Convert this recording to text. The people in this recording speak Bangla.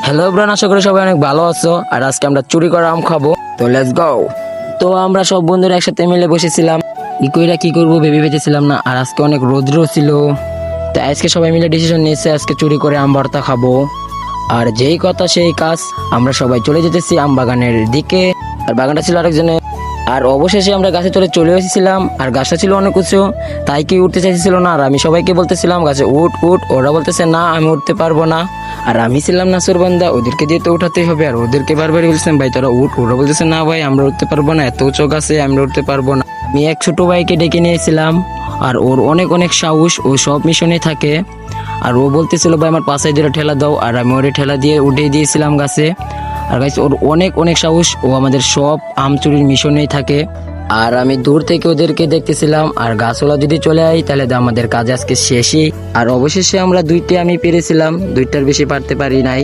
হ্যালো এভরিওয়ান, আশা করি সবাই অনেক ভালো আছো। আর আজকে আমরা চুরি করা আম খাবো, তো লেটস গো। তো আমরা সব বন্ধুরা একসাথে মিলে বসেছিলাম, কি করবো ভেবে পেতেছিলাম না। আর আজকে অনেক রৌদ্র ছিল, তো আজকে সবাই মিলে ডিসিশন নিয়েছে আজকে চুরি করে আম ভর্তা খাবো। আর যেই কথা সেই কাজ, আমরা সবাই চলে যেতেছি আম বাগানের দিকে। আর বাগানটা ছিল আরেকজনের। আর অবশেষে আমরা গাছে চলে এসেছিলাম। আর গাছটা ছিল অনেক উঁচু, তাই কি উঠতে চাইছিল না। আর আমি সবাইকে বলতেছিলাম গাছে উঠ উঠ, ওরা বলতেছে না আমি উঠতে পারবো না। আর আমি ছিলাম নাসুর বান্দা, ওদেরকে দিয়ে তো উঠাতেই হবে। আর ওদেরকে বারবারই বলছিলাম ভাই তোরা উঠ, ওরা বলতেছে না ভাই আমরা উঠতে পারবো না, এত উঁচু গাছে আমরা উঠতে পারবো না। আমি এক ছোট ভাইকে ডেকে নিয়েছিলাম, আর ওর অনেক অনেক সাহস, ও সব মিশনে থাকে। আর ও বলতেছিল ভাই আমার পাশে ধরে ঠেলা দাও, আর আমি ওরে ঠেলা দিয়ে উঠিয়ে দিয়েছিলাম গাছে। আর গাইস ওর অনেক অনেক সাহস, ও আমাদের সব আম চুরির মিশনেই থাকে। আর আমি দূর থেকে ওদেরকে দেখতেছিলাম। আর গাছওয়ালা যদি চলে আয় তাহলে তো আমাদের কাজ আজকে শেষই। আর অবশেষে আমরা দুইটা আমি পেরেছিলাম, দুইটার বেশি পারতে পারি নাই।